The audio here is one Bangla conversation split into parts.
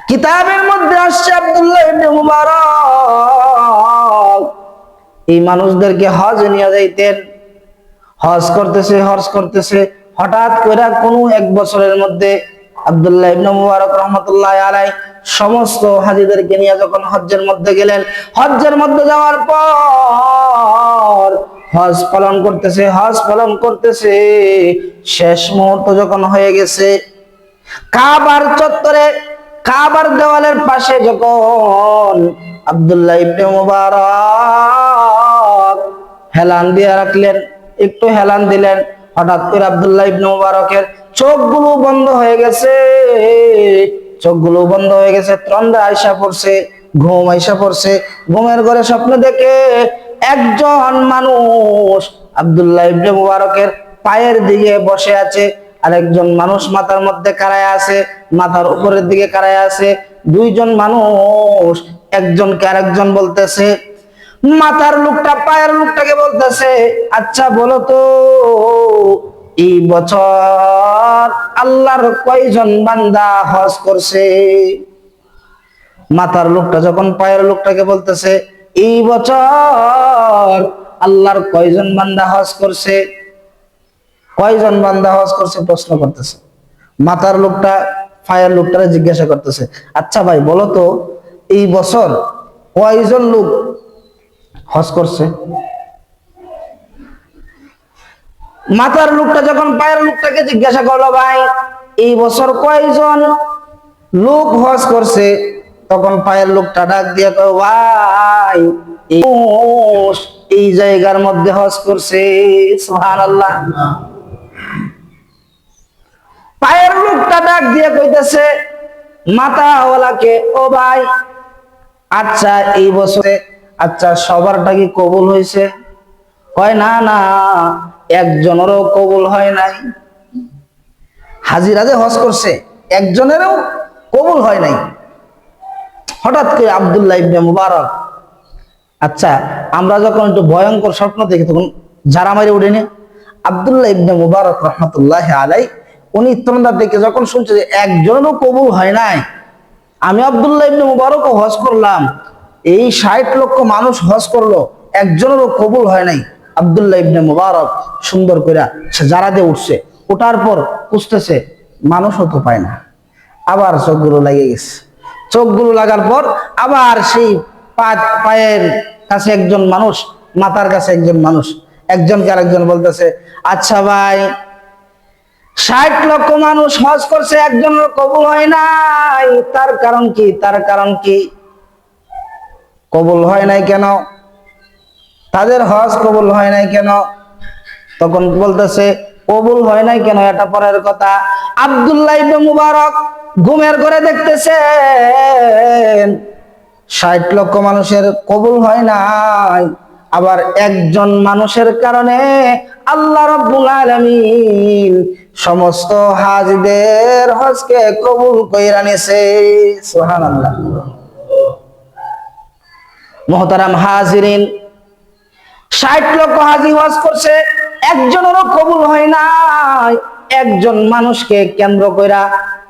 কিতাবের মধ্যে আসছে আব্দুল্লাহ ইবনে মুবারক এই মানুষদেরকে হজ নিয়ে যাইতেন। হজ করতেছে হঠাৎ করে কোনো এক বছরের মধ্যে আব্দুল্লাহ ইবনে মুবারক রাহমাতুল্লাহি আলাইহি সমস্ত হাজীদেরকে নিয়ে যখন হজ্জের মধ্যে গেলেন, হজ্জের মধ্যে যাওয়ার পর হজ পালন করতেছে শেষ মুহূর্ত যখন হয়ে গেছে, কাবার চত্বরে কাবার দেওয়ালের পাশে যখন আব্দুল্লাহ ইবনে মুবারক হেলান দিয়ে রাখলেন, একটু হেলান দিলেন, হঠাৎ করে আব্দুল্লাহ ইবনে মুবারকের চোখগুলো বন্ধ হয়ে গেছে। ত্রন্দা আইসা পড়ছে, ঘুম আইসা পড়ছে। ঘুমের ঘরে স্বপ্ন দেখে একজন মানুষ আব্দুল্লাহ ইবনে মুবারকের পায়ের দিকে বসে আছে, আর একজন মানুষ মাথার মধ্যে কারায় আছে, মাথার উপরের দিকে কারায় আছে। দুইজন মানুষ একজনকে আরেকজন বলতেছে, মাথার লোকটা পায়ের লোকটাকে বলতেছে, আচ্ছা বলো তো এই বছর আল্লাহর কয়জন বান্দা হজ করছে? মাথার লোকটা যখন পায়ের লোকটাকে বলতেছে, এই বছর আল্লাহর কয়জন বান্দা হজ করছে, কয়জন বান্দা হজ করছে প্রশ্ন করতেছে। মাথার লোকটা পায়ের লোকটারে জিজ্ঞাসা করতেছে, আচ্ছা ভাই বলো তো এই বছর কয়জন লোক হজ করছে? মাথার লোকটা যখন পায়ের লোকটাকে জিজ্ঞাসা করলো, ভাই এই বছর কয়জন লোক হজ করছে, তখন পায়ের লোকটা ডাক দিয়ে কয়, ভাই এই জায়গার মধ্যে হজ করছে। সুবহানাল্লাহ। পায়ের লোকটা ডাক দিয়ে কইতেছে মাথাওয়ালাকে, ও ভাই আচ্ছা এই বছরে আচ্ছা সবারটা কি কবুল হয়েছে? কয় না না, একজনেরও কবুল হয় নাই। হাজিরা যে হজ করছে একজনেরও কবুল হয় নাই। হঠাৎ করে আব্দুল্লাহ ইবনে মুবারক, আচ্ছা আমরা যখন একটু ভয়ঙ্কর স্বপ্ন দেখি তখন যারা মারে উঠেনি। আব্দুল্লাহ ইবনে মুবারক রাহমাতুল্লাহি আলাইহি উনি ত্রন্দা থেকে যখন শুনছে যে একজনেরও কবুল হয় নাই, আমি আব্দুল্লাহ ইবনে মুবারকও হজ করলাম, এই ৬০ লক্ষ মানুষ হজ করলো, একজনেরও কবুল হয় নাই। আব্দুল্লাহ ইবনে মুবারক সুন্দর করে সে যারা দিয়ে উঠছে, ওঠার পর খুঁজতেছে, মানুষও তো পায় না। আবার চোখগুলো লেগে গেছে, চোখগুলো লাগার পর আবার সেই পায়ের কাছে একজন মানুষ, মাথার কাছে একজন মানুষ, একজনকে আরেকজন বলতেছে, আচ্ছা ভাই ৬০ লক্ষ মানুষ হজ করছে, একজনের কবুল হয় নাই, তার কারণ কি? কবুল হয় নাই কেন? তাদের হজ কবুল হয় নাই কেন? তখন বলতেছে কবুল হয় নাই কেন এটা পরের কথা। আব্দুল্লাহ ইবনে মুবারক ঘুমের ঘরে দেখতেছেন ৬০ লক্ষ মানুষের কবুল হয় নাই, আবার একজন মানুষের কারণে আল্লাহ রাব্বুল আলামিন সমস্ত হাজীদের হজকে কবুল কইরা নিছে। সুবহানাল্লাহ। মুহতারাম হাজিরিন, ৬০ লক্ষ হাজী হজ করছে, একজনেরও কবুল হয় নাই। একজন মানুষকে কেন্দ্র কইরা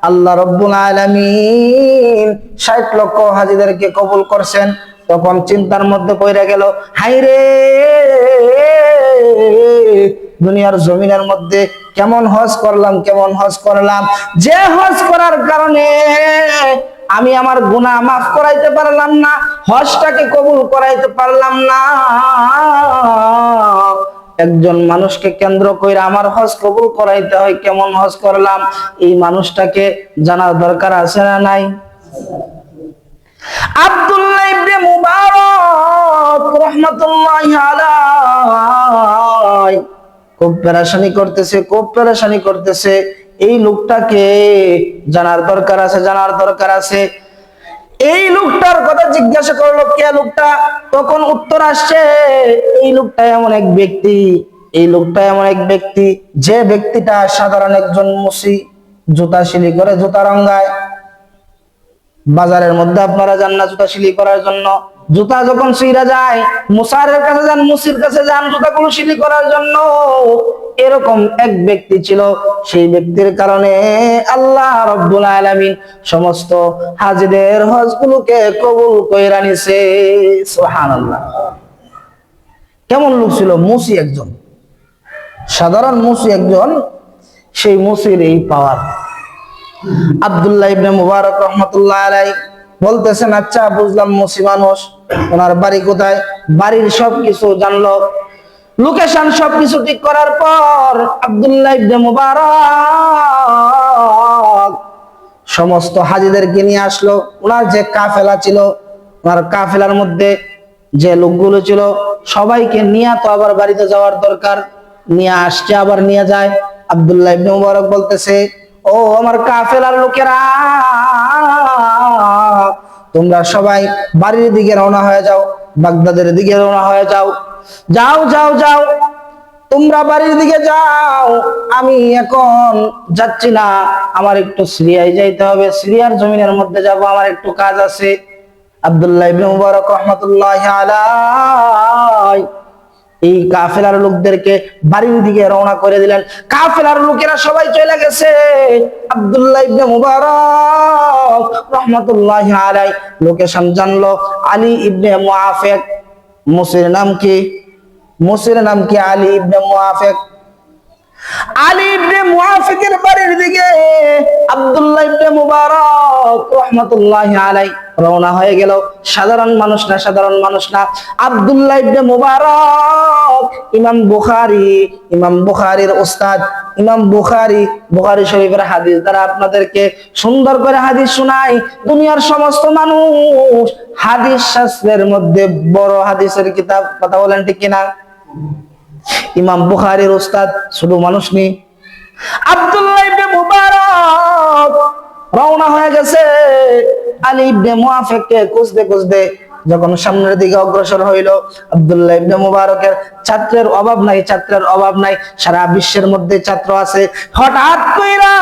আল্লাহ রাব্বুল আলামিন ৬০ লক্ষ হাজীদেরকে কবুল করছেন। তখন চিন্তার মধ্যে পড়ে গেল, হায়রে দুনিয়ার জমিনের মধ্যে কেমন হজ করলাম, যে হজ করার কারণে আমি আমার গুনাহ মাফ করাইতে পারলাম না, হজটাকে কবুল করাইতে পারলাম না। একজন মানুষকে কেন্দ্র করে আমার হজ কবুল করাইতে হয়, কেমন হজ করলাম এই মানুষটাকে জানার দরকার আছে না নাই? আব্দুল্লাহ ইবনে মুবারক রাহমাতুল্লাহি আলাইহি খুব পেরেশানি করতেছে। এই লোকটাকে জানার দরকার আছে। এই লোকটার কথা জিজ্ঞাসা করলো, কে লোকটা? তখন উত্তর আসছে, এই লোকটা এমন এক ব্যক্তি যে ব্যক্তিটা সাধারণ একজন মুসি, জুতা শিলি করে, জুতা রঙায়। বাজারের মধ্যে আপনারা যান না জুতা শিলি করার জন্য, জুতা যখন ছিঁড়া যায়, মুসারের কাছে যান, মুসির কাছে যান জুতাগুলো সিলি করার জন্য। এরকম এক ব্যক্তি ছিল, সেই ব্যক্তির কারণে আল্লাহ রাব্বুল আলামিন সমস্ত হাজিদের হজগুলোকে কবুল কইরা নিছে। সুবহানাল্লাহ। কেমন লোক ছিল? মুসি একজন, সাধারণ মুসি একজন, সেই মুসির এই পাওয়ার। আব্দুল্লাহ ইবনে মুবারক রাহমাতুল্লাহ আলাইহি বলতেছেন, আচ্ছা বুঝলাম মুসি মানুষ, ওনার বাড়ি কোথায়? বাড়ির সবকিছু জানলো, লোকেশন সবকিছু ঠিক করার পর আব্দুল্লাহ ইবনে মুবারক সমস্ত হাজিদেরকে নিয়ে আসলো। ওনার যে কাফেলা ছিল, ওনার কাফেলার মধ্যে যে লোকগুলো ছিল সবাইকে নিয়ে তো আবার বাড়িতে যাওয়ার দরকার, নিয়ে আসছে আবার নিয়ে যায়। আব্দুল্লাহ ইবনে মুবারক বলতেছে, ও আমার কাফেলার লোকেরা, তোমরা সবাই বাড়ির দিকে রওনা হয়ে যাও, বাগদাদের দিকে রওনা হয়ে যাও। যাও যাও যাও, তোমরা বাড়ির দিকে যাও, আমি এখন যাচ্ছি না, আমার একটু সিরিয়ায় যাইতে হবে, সিরিয়ার জমিনের মধ্যে যাব, আমার একটু কাজ আছে। আব্দুল্লাহ ইবনে মুবারক রাহমাতুল্লাহি আলাইহি এই কাফেলার লোকদেরকে বাড়ির দিকে রওনা করে দিলেন। কাফেলার লোকেরা সবাই চলে গেছে। আব্দুল্লাহ ইবনে মুবারক রাহমাতুল্লাহি আলাইহি লোকেশন জানলো, আলী ইবনে মুআফিক, মুসির নাম কি? মুসির নাম কি? আলী ইবনে মুআফিক। আলী ইবনে মুআফিকের বাড়ির দিকে আব্দুল্লাহ ইবনে মুবারক রাহমাতুল্লাহি আলাইহি রওনা হয়ে গেল। সাধারণ মানুষ না, সাধারণ মানুষ না, আব্দুল্লাহ ইবনে মুবারক ইমাম বুখারীর উস্তাদ। ইমাম বুখারী শরীফের হাদিস দ্বারা আপনাদেরকে সুন্দর করে হাদিস শোনাই। দুনিয়ার সমস্ত মানুষ হাদিস শাস্ত্রের মধ্যে বড় হাদিসের কিতাব, কথা বলেন ঠিক কিনা? ইমাম বুখারীর উস্তাদ শুধু মানুষ নেই। আব্দুল্লাহ ইবনে মুবারক রওনা হয়ে গেছে আলী ইবনে মুআফিককে খুঁজতে খুঁজতে। যখন সামনের দিকে অগ্রসর হইল, আব্দুল্লাহ ইবনে মুবারকের ছাত্রের অভাব নাই, ছাত্রের অভাব নাই, সারা বিশ্বের মধ্যে ছাত্র আছে। হঠাৎ কইরা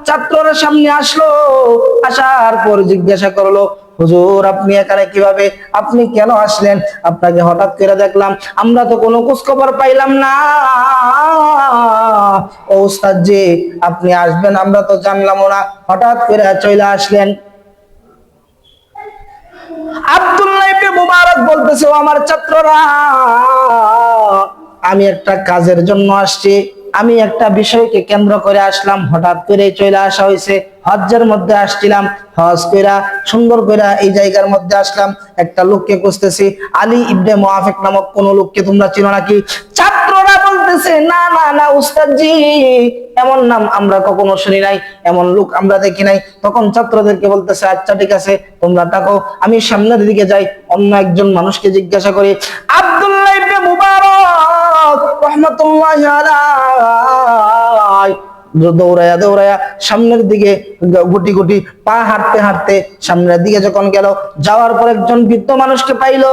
ছাত্ররা সামনে আসলো, আসার পর জিজ্ঞাসা করলো, হুজুর আপনি এখানে কিভাবে? আপনি কেন আসলেন? আপনাকে হঠাৎ করে দেখলাম, আমরা তো কোনো খোঁজ খবর পাইলাম না। ও উস্তাদ জি, আপনি আসবেন আমরা তো জানলামও না, হঠাৎ করে চলে আসলেন। আব্দুল্লাহ ইবনে মুবারক বলতেছে, ও আমার ছাত্ররা, আমি একটা কাজের জন্য আসছি, আমি একটা বিষয়কে কেন্দ্র করে আসলাম, হঠাৎ করে চলে আসা হয়েছে। হজ্জের মধ্যে আসছিলাম, হজ কইরা সুন্দর কইরা এই জায়গার মধ্যে আসলাম, একটা লোককে খুঁজতেছি, আলী ইবনে মুআফিক নামক কোন লোককে তোমরা চিনো নাকি? ছাত্ররা বলতেছে, না না না উস্তাদ জি, এমন নাম আমরা কখনো শুনি নাই, এমন লোক আমরা দেখি নাই। তখন ছাত্রদেরকে বলতেছে, আচ্ছা ঠিক আছে তোমরা থাকো, আমি সামনের দিকে যাই, অন্য একজন মানুষকে জিজ্ঞাসা করি। আব্দুল্লাহ ইবনে মুবারক রাহমাতুল্লাহি আলাইহি দৌড়ায়া দৌড়ায়া সামনের দিকে গুটি গুটি পা হাঁটতে হাঁটতে সামনের দিকে যখন গেল, যাওয়ার পর একজন বৃদ্ধ মানুষকে পাইলো।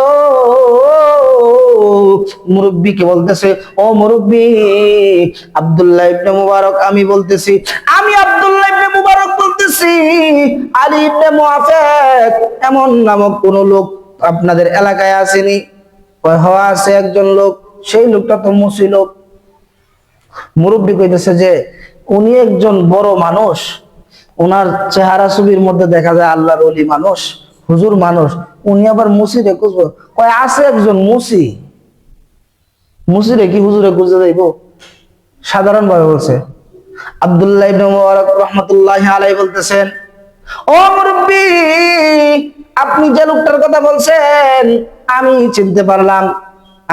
মুরব্বীকে বলতেছে, ও মুরব্বী, আব্দুল্লাহ ইবনে মুবারক আমি বলতেছি, আমি আব্দুল্লাহ ইবনে মুবারক বলতেছি, আলী ইবনে মুআফিক এমন নামক কোন লোক আপনাদের এলাকায় আসেনি? কয় হওয়া আছে একজন লোক, সেই লোকটা তো মুসি লোক। মুরব্বী কইতেছে যে উনি একজন বড় মানুষ, ওনার চেহারা ছবির মধ্যে দেখা যায় আল্লাহর ওলি মানুষ, হুজুর মানুষ, উনি আবার মুসি রে খুঁজবো? কয় আছে একজন মুসি। মুসি রে কি হুজুরে খুঁজে যাইব? সাধারণ ভাবে বলছে। আব্দুল্লাহ ইবনে মুবারক রাহমাতুল্লাহি আলাইহি বলতেছেন, ও মুরব্বী, আপনি যে লোকটার কথা বলছেন আমি চিনতে পারলাম,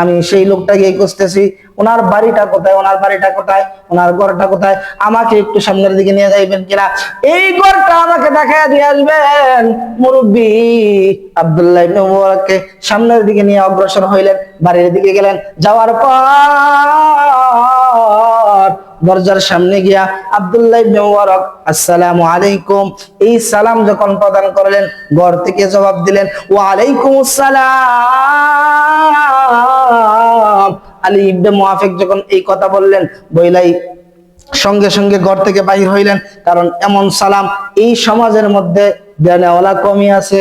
আমি সেই লোকটাকে খুঁজতেছি, ওনার বাড়িটা কোথায়, ওনার বাড়িটা কোথায়, ওনার ঘরটা কোথায়, আমাকে একটু সামনের দিকে নিয়ে যাইবেন কিনা? এই ঘরটা আমাকে দেখায় দিয়ে আসবেন। মুরব্বী আব্দুল্লাহ ইবনে মুবারককে সামনের দিকে নিয়ে অগ্রসর হইলেন, বাড়ির দিকে গেলেন। যাওয়ার পর দরজার সামনে গিয়া আব্দুল্লাহ ইবনে মুবারক আসসালামু আলাইকুম এই সালাম যখন প্রদান করলেন, ঘর থেকে জবাব দিলেন ওয়া আলাইকুমুস সালাম। আলী ইবনে মুআফিক যখন এই কথা বললেন, বইলাই সঙ্গে সঙ্গে ঘর থেকে বাহির হইলেন, কারণ এমন সালাম এই সমাজের মধ্যে দেনেওয়ালা কমই আছে।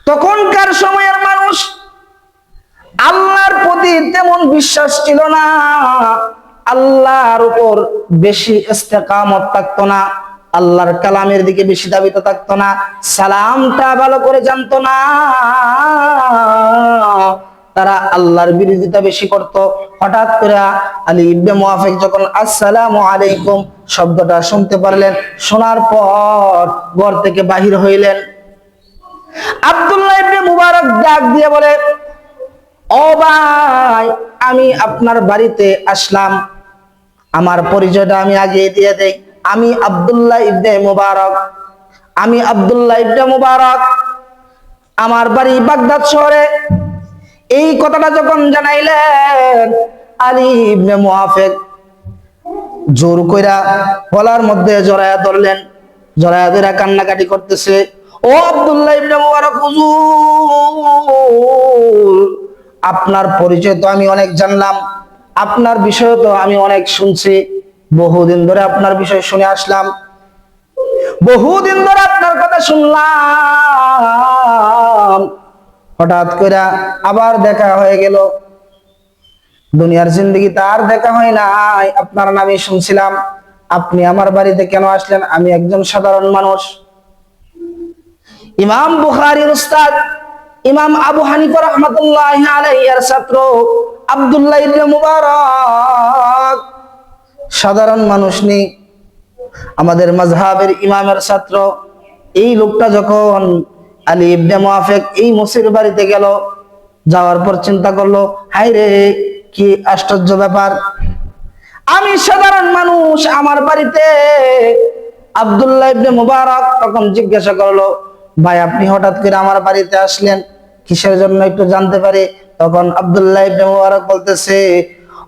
তখনকার সময়ের মানুষ আল্লাহর প্রতি তেমন বিশ্বাস ছিল না, আল্লাহর উপর বেশি ইস্তেকামত থাকতো না, আল্লাহর কালামের দিকে বেশি দাবিত থাকতো না, সালামটা ভালো করে জানতো না, তারা আল্লাহর বিরোধিতা বেশি করত। হঠাৎ করে আলী ইবনে মুআফিক যখন আসসালামু আলাইকুম শব্দটা শুনতে পারলেন, শোনার পর ঘর থেকে বাহির হইলেন। আব্দুল্লাহ ইবনে মুবারক ডাক দিয়ে বলে, ও ভাই, আমি আপনার বাড়িতে আসলাম, আমার পরিচয়টা আমি আগে দিয়ে দেই। আমি আব্দুল্লাহ ইবনে মুবারক, আমি আব্দুল্লাহ ইবনে মুবারক, আমার বাড়ি বাগদাদ শহরে। এই কথাটা যখন জানাইলেন, আলী ইবনে মুআফিক জোর কইরা গলার মধ্যে জড়ায়া ধরলেন, জড়ায়া ধরে কান্নাকাটি করতেছে। ও আব্দুল্লাহ ইবনে মুবারক হুজুর, আপনার পরিচয় তো আমি অনেক জানলাম, আপনার বিষয় তো আমি অনেক শুনছি, বহুদিন ধরে আপনার বিষয় শুনে আসলাম, বহুদিন ধরে আপনার কথা শুনলাম, হঠাৎ করে আবার দেখা হয়ে গেল, দুনিয়ার জিন্দগি তার দেখা হয় নাই, আপনার নামে শুনছিলাম, আপনি আমার বাড়িতে কেন আসলেন? আমি একজন সাধারণ মানুষ। ইমাম বুখারীর উস্তাদ ইমাম আবু হানিফা রাহমাতুল্লাহি আলাইহি এর ছাত্র আব্দুল্লাহ ইবনে মুবারক সাধারণ মানুষ নেই, আমাদের মাযহাবের ইমামের ছাত্র। এই লোকটা যখন আলী ইবনে মুআফিক এই মুসির বাড়িতে গেল, যাওয়ার পর চিন্তা করলো, হায় রে, কি আশ্চর্য ব্যাপার, আমি সাধারণ মানুষ, আমার বাড়িতে আব্দুল্লাহ ইবনে মুবারক। তখন জিজ্ঞাসা করলো, ভাই আপনি হঠাৎ করে আমার বাড়িতে আসলেন, কিসের জন্য একটু জানতে পারি? তখন আব্দুল্লাহ ইবনে মুবারক বলতেছে,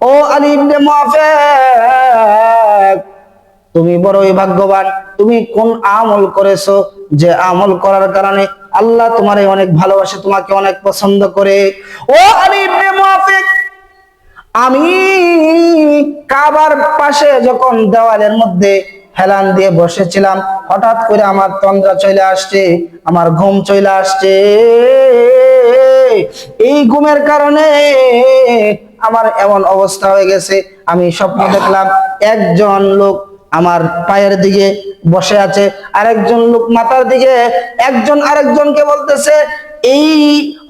ও আলী ইবনে মুআফিক, তুমি বড়ই ভাগ্যবান, তুমি কোন আমল করেছো যে আমল করার কারণে আল্লাহ তোমারে অনেক ভালোবাসে, তোমাকে অনেক পছন্দ করে। ও আলী ইবনে মুআফিক, আমি কাবার পাশে যখন দেওয়ালের মধ্যে হেলান দিয়ে বসেছিলাম, হঠাৎ করে আমার তন্দ্রা চলে আসছে, আমার ঘুম চলে আসছে, এই ঘুমের কারণে আমার এমন অবস্থা হয়ে গেছে। আমি স্বপ্ন দেখলাম একজন লোক আমার পায়ের দিকে বসে আছে, আরেকজন লোক মাথার দিকে, একজন আরেকজনকে বলতেছে, এই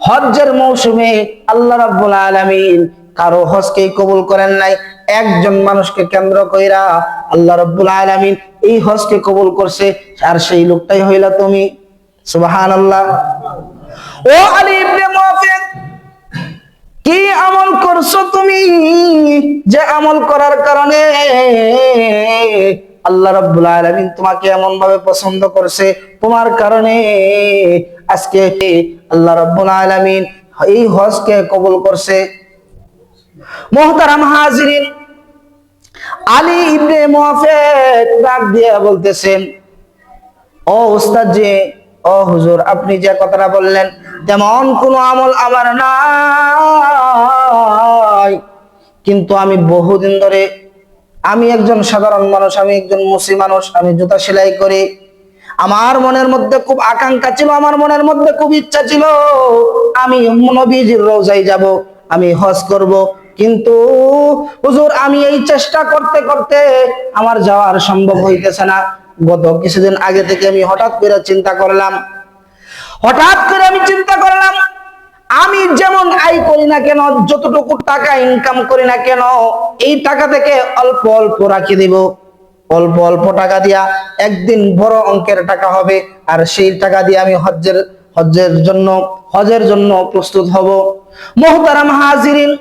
হজ্জের মৌসুমে আল্লাহ রাব্বুল আলামিন কারো হজকে কবুল করেন নাই, একজন মানুষকে কেন্দ্র কইরা আল্লাহ রাব্বুল আলামিন এই হজকে কবুল করছে, আর সেই লোকটাই হইলা তুমি। সুবহানাল্লাহ। ও আলী ইবনে মুআফিক, কি আমল করছো তুমি যে আমল করার কারণে আল্লাহ রাব্বুল আলামিন তোমাকে এমন ভাবে পছন্দ করছে, তোমার কারণে আজকে আল্লাহ রাব্বুল আলামিন এই হজকে কবুল করছে। মুহতারাম হাজিরিন, আলী ইবনে মুআফিক ডাক দিয়ে বলতেছেন, ও উস্তাদ জি, ও হুজুর, আপনি যে কথাটা বললেন তেমন কোনো আমল আমার নাই, কিন্তু আমি বহুদিন ধরে, আমি একজন সাধারণ মানুষ, আমি একজন মুসলিম মানুষ, আমি জুতা সেলাই করি, আমার মনের মধ্যে খুব আকাঙ্ক্ষা ছিল, আমার মনের মধ্যে খুব ইচ্ছা ছিল আমি নবীজির রওজায় যাব, আমি হজ করব, কিন্তু হুজুর আমি এই চেষ্টা করতে করতে আমার যাওয়ার সম্ভব হইতেছে না। গত কিছুদিন আগে থেকে আমি হঠাৎ করে চিন্তা করলাম, আমি যেমন আয় করি না কেন, যতটুকু টাকা ইনকাম করি না কেন, এই টাকা থেকে অল্প অল্প রাখি দিব, অল্প অল্প টাকা দিয়া একদিন বড় অঙ্কের টাকা হবে, আর সেই টাকা দিয়ে আমি হজের জন্য প্রস্তুত হব। মুহতারাম হাজিরিন,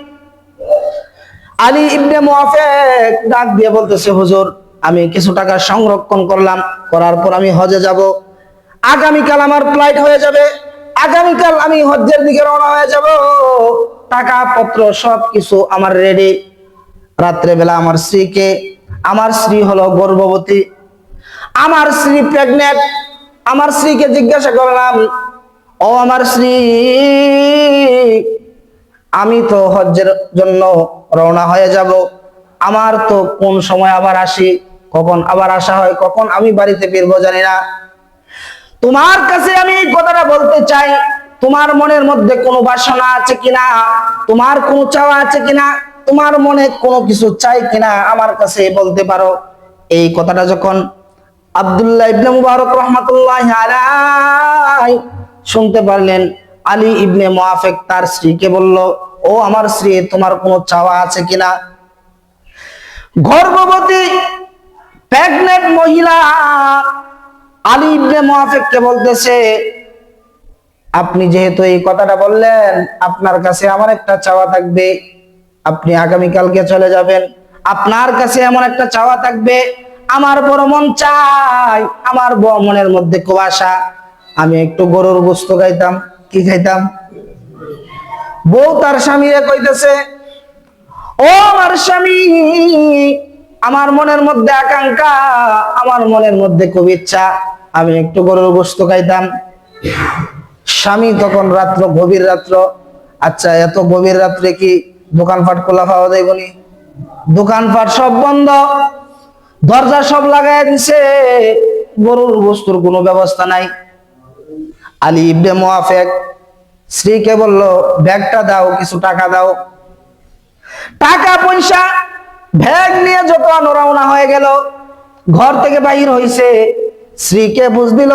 আলী ইবনে মুআফিক ডাক দিয়ে বলতেছে, হুজুর আমি কিছু টাকা সংরক্ষণ করলাম, করার পর আমি হজে যাব, আগামীকাল আমার ফ্লাইট হয়ে যাবে, আগামীকাল আমি হজ্জের দিকে রওনা হয়ে যাব, টাকা পত্র সবকিছু আমার রেডি। রাত্রে বেলা আমার স্ত্রী হলো গর্ভবতী, আমার স্ত্রী প্রেগনেন্ট, আমার স্ত্রীকে জিজ্ঞাসা করলাম, ও আমার স্ত্রী, আমি তো হজ্জের জন্য রওনা হয়ে যাব, আমার তো কোন সময় আবার আসি, কখন আবার আসা হয়, কখন আমি বাড়িতে ফিরবো জানি না। তোমার কাছে আমি এই কথাটা বলতে চাই, তোমার মনের মধ্যে কোনো বাসনা আছে কিনা, তোমার কোনো চাওয়া আছে কিনা, তোমার মনে কোনো কিছু চাই কিনা আমার কাছে বলতে পারো। এই কথাটা যখন আব্দুল্লাহ ইবনে মুবারক রাহমাতুল্লাহি আলাইহি শুনতে পারলেন, আলী ইবনে মুআফিক তার স্ত্রীকে বলল, ও আমার স্ত্রী, তোমার কোনো চাওয়া আছে কিনা? গর্ভবতী প্রেগনেন্ট মহিলা আলী ইবনে মুআফিককে বলতেছে, আপনি যেহেতু এই কথাটা বললেন, আপনার কাছে আমার একটা চাওয়া থাকবে। আপনি আগামীকালকে চলে যাবেন, আপনার কাছে এমন একটা চাওয়া থাকবে, আমার বড় মন চাই, আমার মনের মধ্যে খুব আশা, আমি একটু গরুর গোশত খাইতাম। কি খাইতাম? বউ তার স্বামীরে কইতেছে, ও আমার স্বামী, আমার মনের মধ্যে আকাঙ্ক্ষা, আমার মনের মধ্যে খুব ইচ্ছা, আমি একটু গরুর গোশত খাইতাম। স্বামী তখন রাত্র, গভীর রাত্র, আচ্ছা এত গভীর রাত্রে কি দোকানপাট খোলা পাওয়া যাইবনি? দোকানপাট সব বন্ধ, দরজা সব লাগাই দিছে, গরুর গোশতের কোনো ব্যবস্থা নাই। আলী ইবনে মুআফিক স্ত্রীকে বলল, ব্যাগটা দাও, কিছু টাকা দাও। টাকা পয়সা ব্যাগ নিয়ে যত রওনা হয়ে গেল, ঘর থেকে বাহির হইছে, স্ত্রীকে বুঝ দিল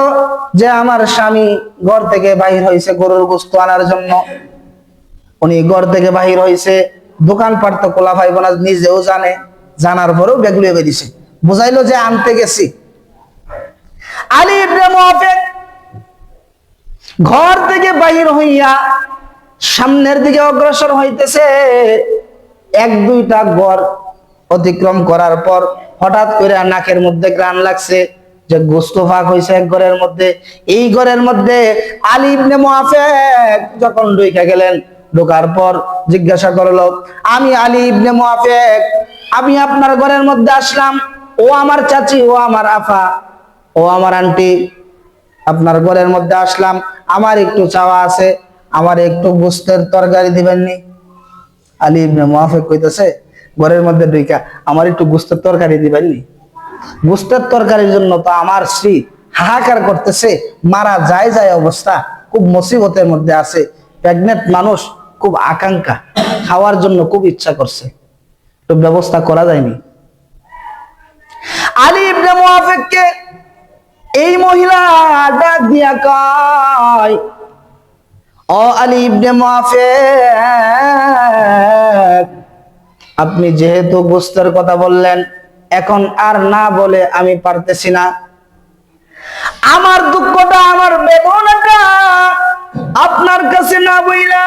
যে আমার স্বামী ঘর থেকে বাহির হইছে গরুর গোশত আনার জন্য। উনি ঘর থেকে বাহির হইছে, দোকানপাট তো খোলা পাইব না, নিজেও জানে, জানার পরেও ব্যাগ লইয়া বেরিয়েছে, বুঝাইলো যে আনতে গেছি। আলী ইবনে মুআফিক ঘর থেকে বাহির হইয়া সামনের দিকে অগ্রসর হইতেছে। এক দুইটা ঘর অতিক্রম করার পর হঠাৎ করে নাকের মধ্যে ঘ্রাণ লাগছে যে গোশত ফাঁক হয়েছে এক ঘরের মধ্যে। এই ঘরের মধ্যে আলী ইবনে মুআফিক যখন ঢুকে গেলেন, ঢোকার পর জিজ্ঞাসা করলো, আমি আলী ইবনে মুআফিক, আমি আপনার ঘরের মধ্যে আসলাম, ও আমার চাচি, ও আমার আফা, ও আমার আন্টি, আপনার ঘরের মধ্যে আসলাম, আমার একটু চাওয়া আছে, আমার একটু গোশতের তরকারি দিবেননি? আলী ইবনে মুআফিক কইতেছে ঘরের মধ্যে ঢুকা, আমার একটু গোশতের তরকারি দিবেননি? গোশতের তরকারির জন্য তো আমার স্ত্রী হাহাকার করতেছে, মারা যায় যায় অবস্থা, খুব মুসিবতের মধ্যে আছে, প্রেগনেন্ট মানুষ, খুব আকাঙ্ক্ষা, খাওয়ার জন্য খুব ইচ্ছা করছে, তো ব্যবস্থা করা যায়নি। আলী ইবনে মুআফিককে এই মহিলা ডাক দিয়া কয়, ও আলী ইবনে মুআফিক, আপনি যেহেতু গোশতের কথা বললেন, এখন আর না বলে আমি পারতেছি না, আমার দুঃখটা, আমার বেদনাটা আপনার কাছে না বইলা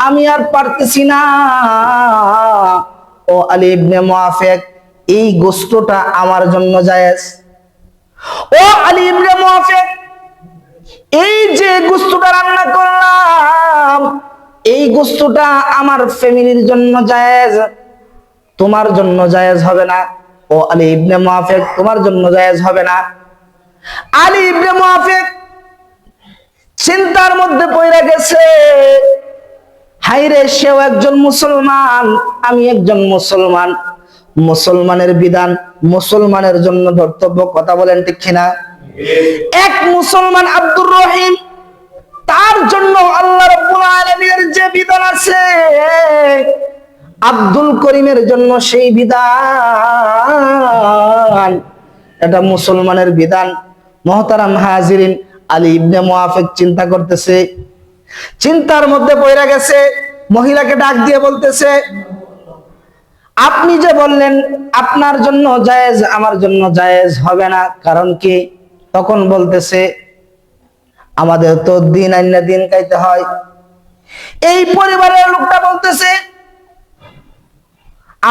আমি আর পারতেছি না। ও আলী ইবনে মুআফিক, এই গোশতটা আমার জন্য জায়েজ। ও আলী ইবনে মুআফিক, এই যে গোশতটা রান্না করলাম, এই গোশতটা আমার ফ্যামিলির জন্য জায়েজ, তোমার জন্য জায়েজ হবে না। ও আলী ইবনে মুআফিক, তোমার জন্য জায়েজ হবে না। আলী ইবনে মুআফিক চিন্তার মধ্যে পড়ে গেছে, হায়রে, সেও একজন মুসলমান, আমি একজন মুসলমান, মুসলমানের বিধান মুসলমানের জন্য ধর্তব্য, কথা বলেন ঠিক কিনা? এক মুসলমান আব্দুর রহিম, তার জন্য আল্লাহ রাব্বুল আলামিনের যে বিধান আছে, আব্দুল করিমের জন্য সেই বিধান, এটা মুসলমানের বিধান। মুহতারাম হাজিরিন, আলী ইবনে মুআফিক চিন্তা করতেছে, চিন্তার মধ্যে পড়ে গেছে, মহিলাকে ডাক দিয়ে বলতেছে, আপনি যে বললেন আপনার জন্য জায়েজ, আমার জন্য জায়েজ হবে না, কারণ কি? তখন বলতেছে, আমাদের তো দিন আইনা দিন খাইতে হয়। এই পরিবারের লোকটা বলতেছে,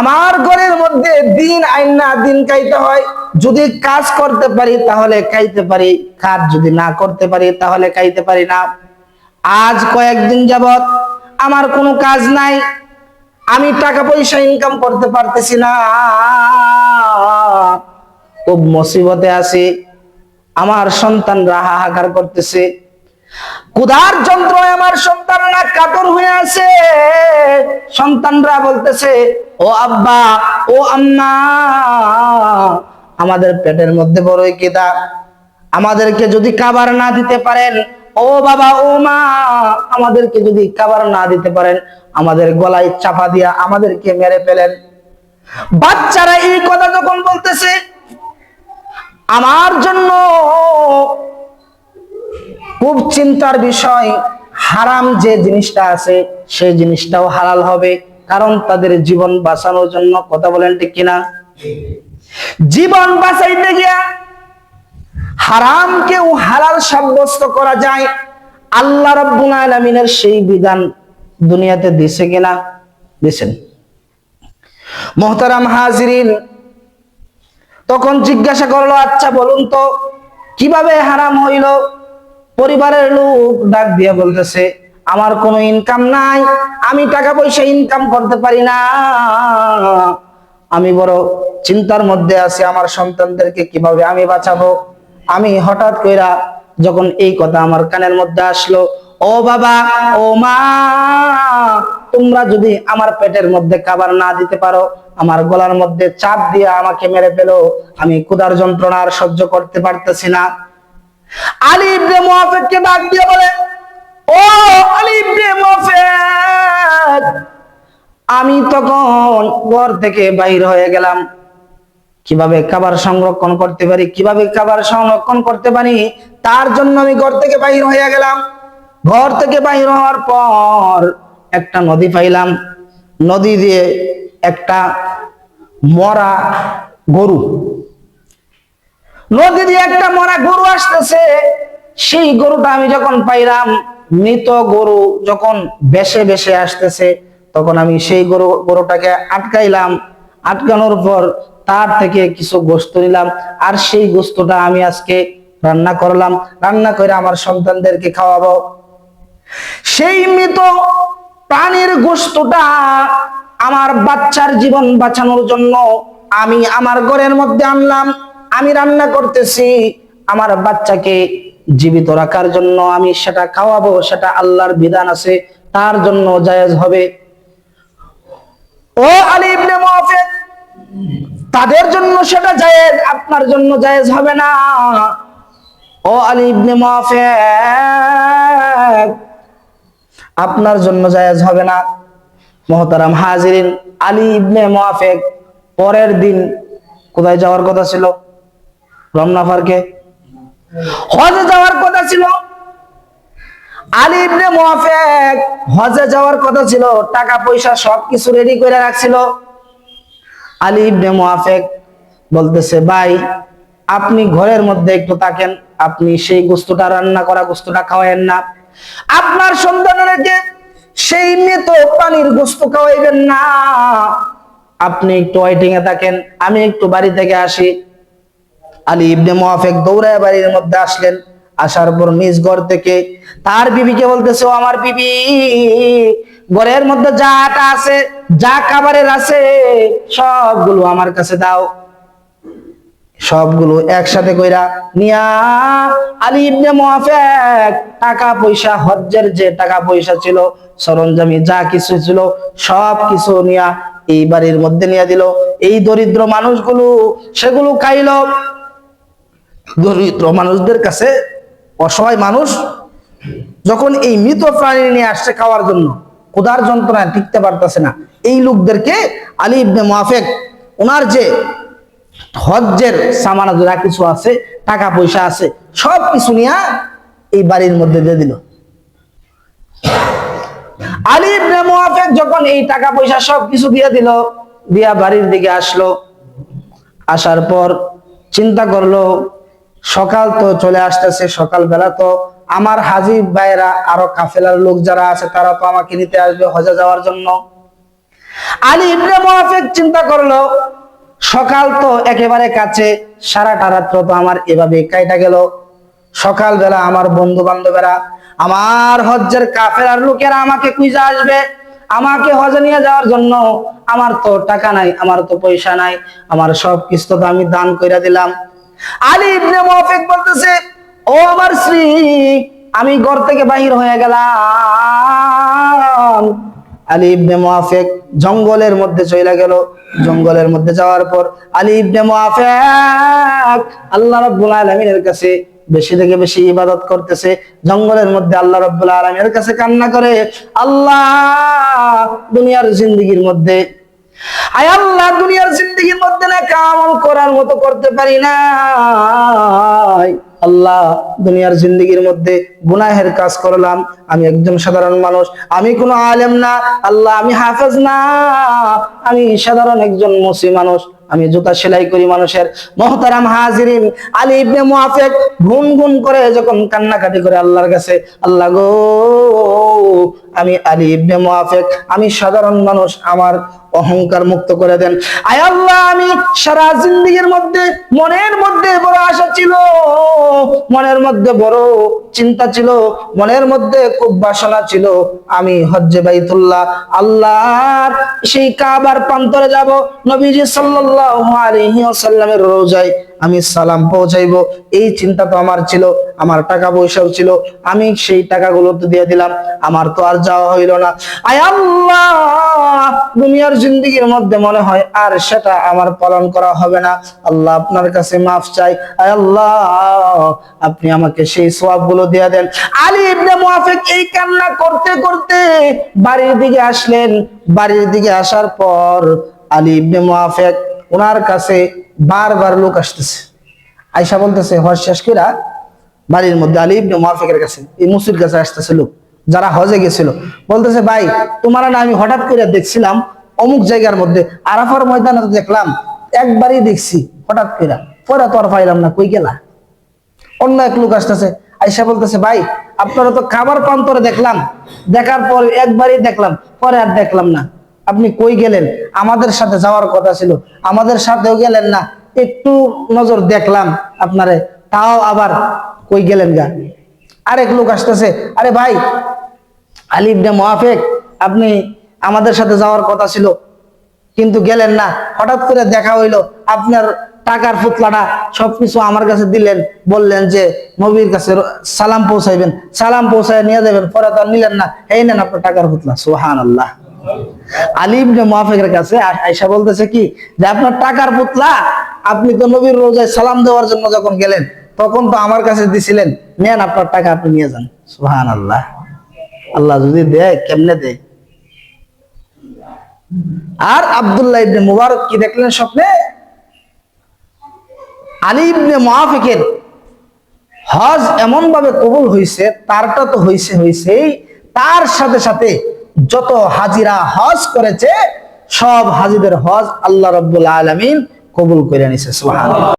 আমার ঘরের মধ্যে দিন আইনা দিন খাইতে হয়, যদি কাজ করতে পারি তাহলে খাইতে পারি, কাজ যদি না করতে পারি তাহলে খাইতে পারি না। আজ কয়েকদিন যাবত আমার কোনো কাজ নাই, আমি টাকা পয়সা ইনকাম করতে পারতেছি না, খুব মুসিবতে আছি, আমার সন্তানরা হাহাকার করতেছে, ক্ষুধার যন্ত্রণায় আমার সন্তানরা কাতর হয়ে আছে। সন্তানরা বলতেছে, ও আব্বা, ও আম্মা, আমাদের পেটের মধ্যে বড়ই খিদা, আমাদেরকে যদি খাবার না দিতে পারেন, ও বাবা ও মা, আমাদেরকে যদি খাবার না দিতে পারেন, আমাদের গলায় চাপা দিয়া আমাদেরকে মেরে ফেলেন। বাচ্চারা এই কথা যখন বলতেছে, আমার জন্য খুব চিন্তার বিষয়, হারাম যে জিনিসটা আছে সেই জিনিসটাও হালাল হবে, কারণ তাদের জীবন বাঁচানোর জন্য। কথা বলেন ঠিক কিনা? জীবন বাঁচাইতে গিয়া হারামকেও হালাল সাব্যস্ত করা যায়। আল্লাহ রাব্বুল আলামিনের সেই বিধান দুনিয়াতে দিছে কিনা? দিছেন। মুহতারাম হাজিরিন, তখন জিজ্ঞাসা করলো, আচ্ছা বলুন তো কিভাবে হারাম হইল? পরিবারের লোক ডাক দিয়ে বলতেছে, আমার কোনো ইনকাম নাই, আমি টাকা পয়সা ইনকাম করতে পারি না, আমি বড় চিন্তার মধ্যে আছি, আমার সন্তানদেরকে কিভাবে আমি বাঁচাবো। আমি হঠাৎ কইরা যখন এই কথা আমার কানের মধ্যে আসলো, ও বাবা ও মা, তোমরা যদি আমার পেটের মধ্যে খাবার না দিতে পারো, আমার গলার মধ্যে চাপ দিয়ে আমাকে মেরে ফেলো, আমি ক্ষুধার যন্ত্রণা আর সহ্য করতে পারতেছি না। আলী ইবনে মুআফিককে ডাক দিয়ে বলে, ও আলী ইবনে মুআফিক, আমি তখন ঘর থেকে বাইর হয়ে গেলাম, কিভাবে খাবার সংরক্ষণ করতে পারি, কিভাবে খাবার সংরক্ষণ করতে পারি তার জন্য আমি ঘর থেকে বাইর হয়ে গেলাম। ঘর থেকে বাইর হওয়ার পর একটা নদী পাইলাম, নদী দিয়ে একটা মরা গরু, নদী দিয়ে একটা মরা গরু আসতেছে। সেই গরুটা আমি যখন পাইলাম, মৃত গরু যখন বেশে বেশে আসতেছে, তখন আমি সেই গরুটাকে আটকাইলাম। আটকানোর পর তার থেকে কিছু গোশত নিলাম, আর সেই গোশতটা আমি আজকে রান্না করলাম, রান্না করে আমার সন্তানদেরকে খাওয়াবো। সেই মৃত প্রাণীর গোশতটা আমার বাচ্চার জীবন বাঁচানোর জন্য আমি আমার ঘরের মধ্যে আনলাম, আমি রান্না করতেছি, আমার বাচ্চাকে জীবিত রাখার জন্য আমি সেটা খাওয়াবো, সেটা আল্লাহর বিধান আছে, তার জন্য জায়েজ হবে। ও আলী ইবনে মুআফিক, তাদের জন্য সেটা জায়েজ, আপনার জন্য জায়েজ হবে না। ও আলী ইবনে মুআফিক, আপনার জন্য জায়েজ হবে না। মুহতারাম হাজিরিন, আলী ইবনে মুআফিক পরের দিন কোথায় যাওয়ার কথা ছিল? রমনা পার্কে হজে যাওয়ার কথা ছিল। আলী ইবনে মুআফিক হজে যাওয়ার কথা ছিল, টাকা পয়সা সবকিছু রেডি করে রাখছিল। আলী ইবনে মুআফিক বলতেছে, ভাই আপনি ঘরের মধ্যে একটু থাকেন, আপনি সেই গোশতটা রান্না করা গোশতটা খাওয়ায়েন না, আপনার সন্তানদেরকে সেই মৃত প্রাণীর গোশত খাওয়াইবেন না, আপনি একটু ওয়েটিং এ থাকেন, আমি একটু বাড়ি থেকে আসি। আলী ইবনে মুআফিক দৌড়ায় বাড়ির মধ্যে আসলেন। আসার পর নিজ ঘর থেকে তার বিবিকে বলতেছে, ও আমার বিবি, ঘরের মধ্যে যা আটা আছে, যা খাবারের আছে, সবগুলো আমার কাছে দাও। সবগুলো একসাথে কইরা নিয়া আলী ইবনে মুআফিক টাকা পয়সা, হজ্জের যে টাকা পয়সা ছিল, সরঞ্জামি যা কিছু ছিল, সব কিছু নিয়া এই বাড়ির মধ্যে নিয়ে দিল। এই দরিদ্র মানুষগুলো সেগুলো খাইল। দরিদ্র মানুষদের কাছে, অসহায় মানুষ যখন এই মৃত প্রাণী নিয়ে আসছে খাওয়ার জন্য, ক্ষুধার যন্ত্রণায় টিকতে পারতেছে না, এই লোকদেরকে আলী ইবনে মুআফিক ওনার যে হজ্জের সামান যা কিছু আছে, টাকা পয়সা আছে, সব কিছু নিয়ে এই বাড়ির মধ্যে দিয়ে দিল। আলী ইবনে মুআফিক যখন এই টাকা পয়সা সব কিছু দিয়ে দিল, দিয়া বাড়ির দিকে আসলো। আসার পর চিন্তা করলো, সকাল তো চলে আসতেছে, সকালবেলা তো আমার হাজী ভাইরা আরো কাফেলার লোক যারা আছে তারা তো আমাকে নিতে আসবে হজে যাওয়ার জন্য। আলী ইবনে মুআফিক চিন্তা করলো, সকাল তো একেবারে কাছে, সারাটা রাত্র তো আমার এভাবে কাইটা গেল, সকালবেলা আমার বন্ধু বান্ধবেরা, আমার হজ্জের কাফেলার লোকেরা আমাকে খুঁজে আসবে, আমাকে হজে নিয়ে যাওয়ার জন্য। আমার তো টাকা নাই, আমার তো পয়সা নাই, আমার সব কিছু তো আমি দান কইরা দিলাম। আলী ইবনে মুআফিক বলতেছে, ও আমার স্ত্রী, আমি ঘর থেকে বাহির হয়ে গেলাম। আলী ইবনে মুআফিক জঙ্গলের মধ্যে চলে গেল। জঙ্গলের মধ্যে যাওয়ার পর আলী ইবনে মুআফিক আল্লাহ রাব্বুল আলামিনের কাছে বেশি থেকে বেশি ইবাদত করতেছে, জঙ্গলের মধ্যে আল্লাহ রাব্বুল আলামিনের কাছে কান্না করে, আল্লাহ দুনিয়ার জিন্দেগির মধ্যে, আয় আল্লাহ দুনিয়ার জিন্দেগির মধ্যে না আমল করার মতো করতে পারি না, আল্লাহ দুনিয়ার জিন্দেগির মধ্যে গুনাহের কাজ করলাম, আমি একজন সাধারণ মানুষ, আমি কোনো আলেম না আল্লাহ, আমি হাফেজ না, আমি সাধারণ একজন মুসলিম মানুষ, আমি জুতা সেলাই করি মানুষের। মুহতারাম হাজিরিন, আলী ইবনে মুআফিক গুনগুন করে যখন কান্নাকাটি করে আল্লাহর কাছে, আল্লাহ গো আমি আলী ইবনে মুআফিক, আমি সাধারণ মানুষ, আমার অহংকার মুক্ত করে দেন। আয় আল্লাহ আমি সারা জিন্দেগির মধ্যে মনের মধ্যে বড় আশা ছিল, মনের মধ্যে বড় চিন্তা ছিল, মনের মধ্যে খুব বাসনা ছিল, আমি হজ্জে বাইতুল্লাহ আল্লাহর সেই কাবার প্রান্তরে যাব, নবীজি সাল্লাল্লাহু আলাইহি ওয়াসাল্লামের রওজায় আমি সালাম পৌঁছাইবো, এই চিন্তা তো আমার ছিল, আমার টাকা পয়সাও ছিল, আমি সেই টাকাগুলো তো দিয়ে দিলাম, আমার তো আর যাওয়া হইল না। আয় আল্লাহ দুনিয়ার জিন্দেগির মধ্যে মনে হয় আর সেটা আমার পালন করা হবে না, আল্লাহ আপনার কাছে মাফ চাই, আয় আল্লাহ আপনি আমাকে সেই সওয়াবগুলো দিয়ে দেন। আলী ইবনে মুআফিক এই কান্না করতে করতে বাড়ির দিকে আসলেন। বাড়ির দিকে আসার পর আলী ইবনে মুআফিক ওনার কাছে বারবার লোক আসতেছে, আয়েশা বলতেছে হজ শেষ কইরা বাড়ির মধ্যে আলী ইবনে মুআফিকের কাছে, এই মুসির কাছে আসতেছে লোক যারা হজে গেছিল, বলতেছে ভাই তোমার না আমি হঠাৎ করে দেখছিলাম অমুক জায়গার মধ্যে, আরাফার ময়দানে দেখলাম, একবারই দেখছি হঠাৎ করে, পরে তো আর পাইলাম না, কই গেলা? অন্য এক লোক আসতেছে, আয়েশা বলতেছে ভাই আপনারা তো খাবার প্রান্তরে দেখলাম, দেখার পর একবারই দেখলাম, পরে আর দেখলাম না, আপনি কই গেলেন? আমাদের সাথে যাওয়ার কথা ছিল, আমাদের সাথেও গেলেন না, একটু নজর দেখলাম আপনারে, তাও আবার কই গেলেন গা? আরেক লোক আসতেছে, আরে ভাই আলী ইবনে মুআফিক আপনি আমাদের সাথে যাওয়ার কথা ছিল কিন্তু গেলেন না, হঠাৎ করে দেখা হইলো, আপনার টাকার পুতলাটা সবকিছু আমার কাছে দিলেন, বললেন যে নবীর কাছে সালাম পৌঁছাইবেন, সালাম পৌঁছায় নিয়ে যাবেন, পরে তো নিলেন না, এই নেন আপনার টাকার পুতলা। সুবহানাল্লাহ। আলী ইবনে মুআফিকের কাছে আয়েশা বলতেছে কি যে আপনার টাকার পুতলা আপনি তো নবীর রোজায় সালাম দেওয়ার জন্য যখন গেলেন তখন তো আমার কাছে দিছিলেন, নেন আপনার টাকা আপনি নিয়ে যান। সুবহানাল্লাহ। আল্লাহ যদি দেয় কেমনে দেয়। আর আব্দুল্লাহ ইবনে মুবারক কি দেখলেন স্বপ্নে? আলী ইবনে মুআফিকের হজ এমন ভাবে কবুল হয়েছে, তারটা তো হয়েছেই, তার সাথে সাথে যত হাজিরা হজ করেছে সব হাজিদের হজ আল্লাহ রাব্বুল আলামিন কবুল করে নিছে। সুবহানাল্লাহ।